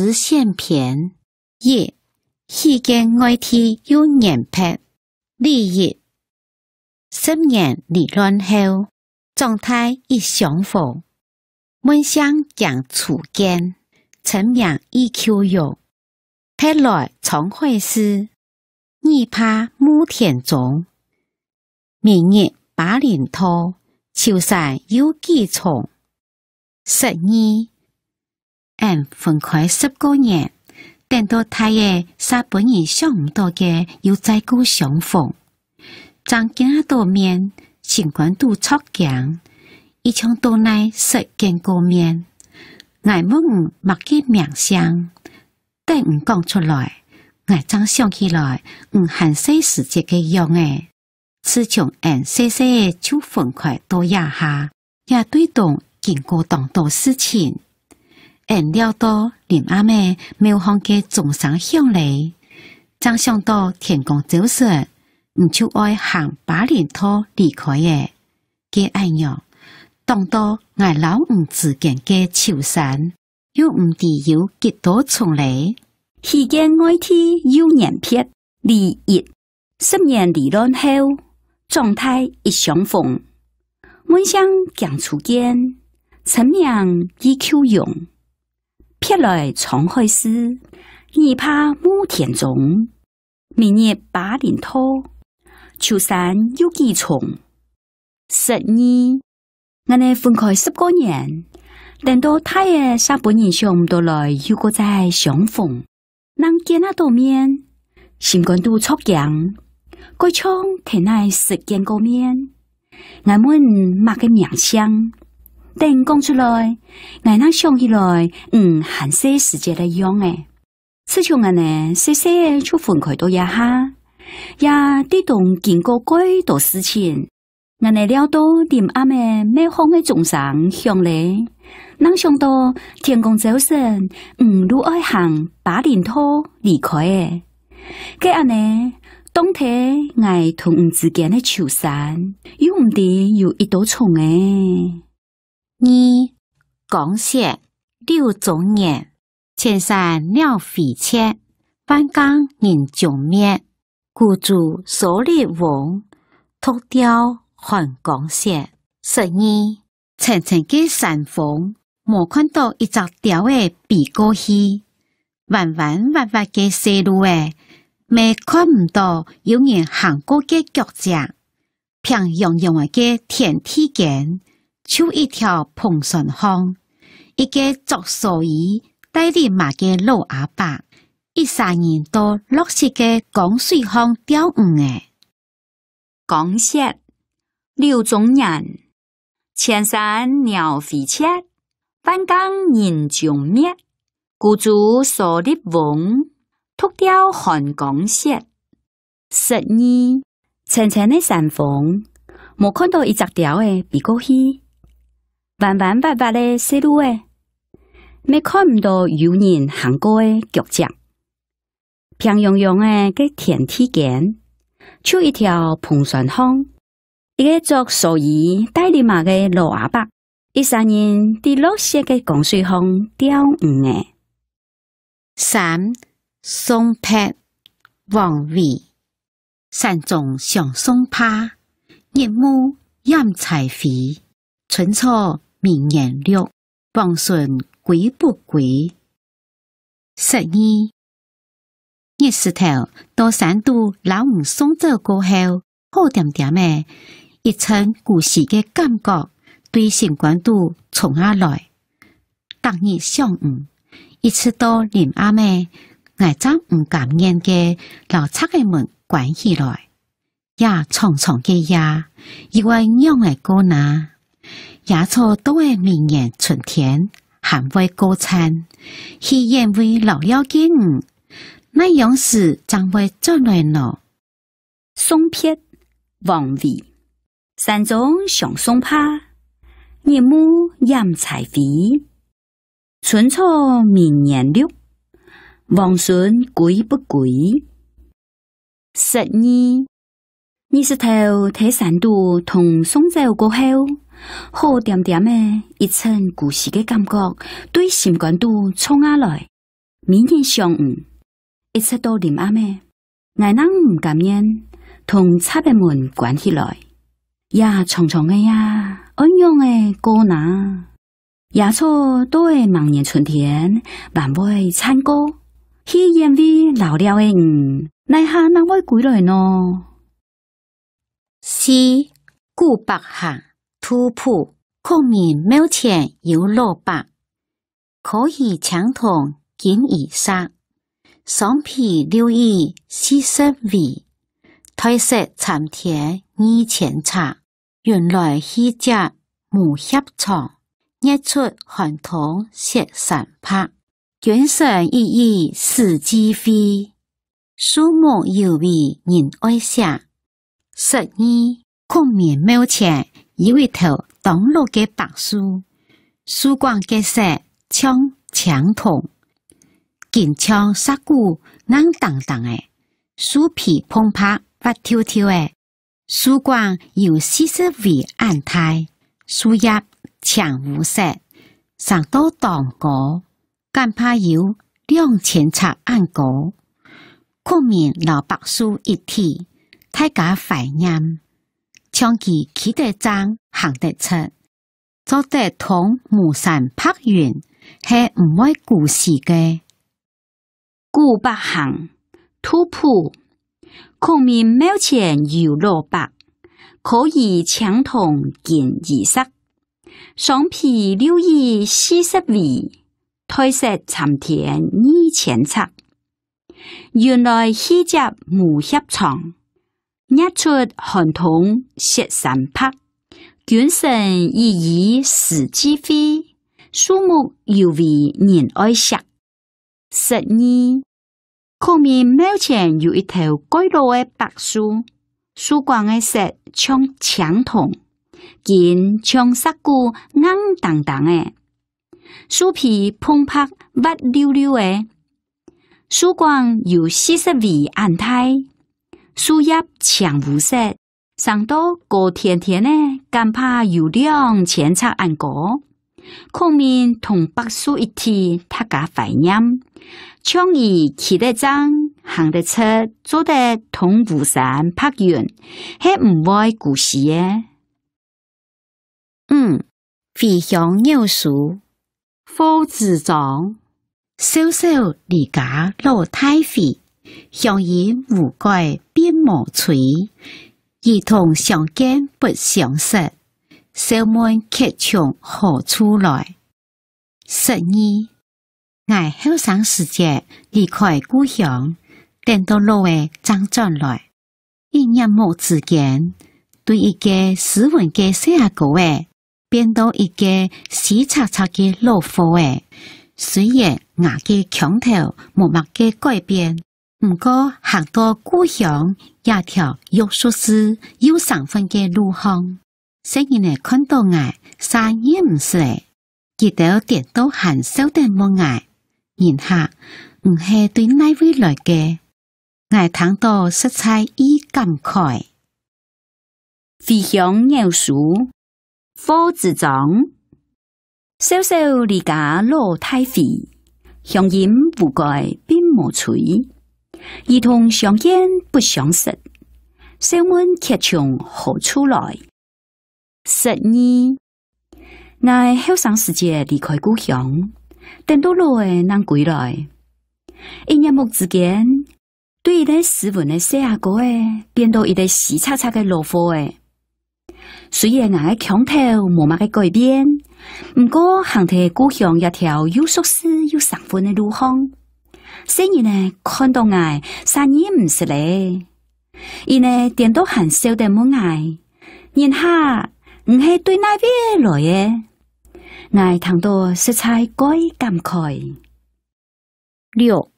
实现篇一，世間愛天有年撇，利益10年理論後，狀態一相逢，夢想將初見，成名已久遠，撇來常會事，二怕無田中，明日把林拖，秋山有幾重，12俺分開10個年，等到他爺殺本人想唔到嘅要再過相逢，張見到面，儘管都錯講，一場到來實見過面，我們默記名相，等唔講出來，我張想起來，很細時節嘅樣誒，自從俺細細就分開到一下，也對動經過當多事情。俺料到林阿妹廟行嘅鐘聲響嚟，正想到天公早晨，唔就愛行把林拖離開嘅，嘅愛樣，當到我老五之間嘅秋山，又唔知有幾多重嚟。世間愛天有年撇，利益10年理論後，狀態一相逢，夢想將初見，成名已久遠。撇來常會事，二怕無田中，明日把林拖，秋山有幾重12我哋分開10個年，等到他爺殺本人想唔到來，又個再相逢，能見得到面，心肝都錯講，該唱天來實見過面，我們默嘅名相。等講出來，我能想起來，很細時節的樣誒。此像我呢，細細就分開到一下，也對動經過幾多事情。我呢料到林阿妹咩行嘅鐘聲響嚟，能想到天公早晨，如愛行把林拖離開誒。嘅安呢，當天我同之間嘅秋山，又唔知有一道重誒。2講寫6種年，千山鳥飛切，萬江人終滅，孤竹所立翁，獨釣寒江雪。12層層嘅山峰，冇看到一隻鳥嘅飛過去，彎彎滑滑嘅細路誒，未看唔到有人行過嘅腳跡，平洋洋嘅天梯間。就一條蓬船巷，一個作所以帶領馬嘅老阿伯，一三年到落雪嘅江水巷釣魚誒。講寫6種年，千山鳥飛切，萬江人終滅，孤竹所立翁，獨釣寒江雪。12層層的山峰，冇看到一隻鳥誒飛過去。彎彎滑滑的細路誒，未看唔到有人行過嘅腳跡，平洋洋嘅個天梯間，就一條蓬船巷，一個作所以帶領馬嘅老阿伯，一三年啲落雪嘅江水巷釣魚誒。3松撇王維，山中上松柏，日暮飲柴扉，春草明年綠，王順歸不歸。12日時頭到山度老五送走過後，好點點的一層故事嘅感覺對心肝度衝下來。當日上午，一次到林阿妹，我將唔敢念嘅老賊嘅門關起來，也長長嘅夜，以為樣嘅歌拿。野草都係明年春天，還未過餐，是因為老了嘅魚，那樣時將會轉來咯。松撇王維，山中上松柏，日暮飲柴扉，春草明年綠，王順歸不歸。12日時頭睇山度同送走過後，好點點的一層故事嘅感覺對心肝度衝下來。明年上午，一直到临暗暝，我人唔甘愿同插的门关起来，也长长的呀，安样的歌呐，野草都会茫然春天，万会唱歌，去因为老了的奈下哪会归来呢？诗顾北行突瀑，孔明庙前有萝卜，可以抢同见而杀。雙皮六意40味，退色參田2000冊。原來希隻無協藏，日出寒冬雪山拍。卷神意義史記飛，樹木有為人愛寫。12孔明廟前有一頭當路嘅白樹，樹光嘅色像青銅。金槍殺骨硬當當的，樹皮澎湃滑跳跳的，樹冠有40尾暗態，樹葉青烏色，上到當高，間怕有2000冊暗高。孔明老白樹一體，大家懷念，長期企得站，行得出，做得同巫山拍雲，係唔會故事嘅。顧北行突瀑，孔明廟前有蘿蔔，可以搶同見而殺。雙皮六意40味，退色參田2000冊。原來希隻無協藏，日出寒冬雪山拍。卷神意義史記飛，樹木有為人愛惜。12孔明廟前有一頭改路的白樹，樹光的色像青銅，見像殺骨硬當當的，樹皮澎湃滑溜溜的，樹光有40尾暗態，樹葉青烏色，上到高甜甜的，間怕有2000冊暗高。孔明同白樹一體，大家懷念。倡議企得站，行得出，做得同巫山拍雲，係唔會故事嘅。飛翔鳥樹，火之狀，小小離家老太妃，鄉音無改變無趣，兒童相見不相識，小門揭牆何處來？12我後生時節離開故鄉，等到老嘅長轉來，一年冇之間，對一個斯文嘅細阿哥嘅，變到一個死擦擦嘅老婦嘅。雖然我嘅腔頭冇乜嘅改變，唔過行到故鄉也條有熟悉有身份嘅路行，雖然呢看到我啥也唔是嘅，記得點到很少的冇愛。然下唔係對哪位來嘅，我聽到實在意感慨。飛翔鳥樹，火之狀，小小離家老太妃，鄉音無改變無趣，兒童相見不相識，小門揭牆何處來？12我後生時節離開故鄉，等到老嘅人歸來，一年冇之間，對一個斯文嘅細阿哥嘅，變到一個死擦擦嘅老婦嘅。雖然我嘅腔頭冇乜嘅改變，唔過行喺故鄉一條有熟悉有身份嘅路行，雖然呢看到我啥嘢唔是咧，而呢點都很少的冇愛，然下唔係對那邊來嘅。我聽到實在該感慨。6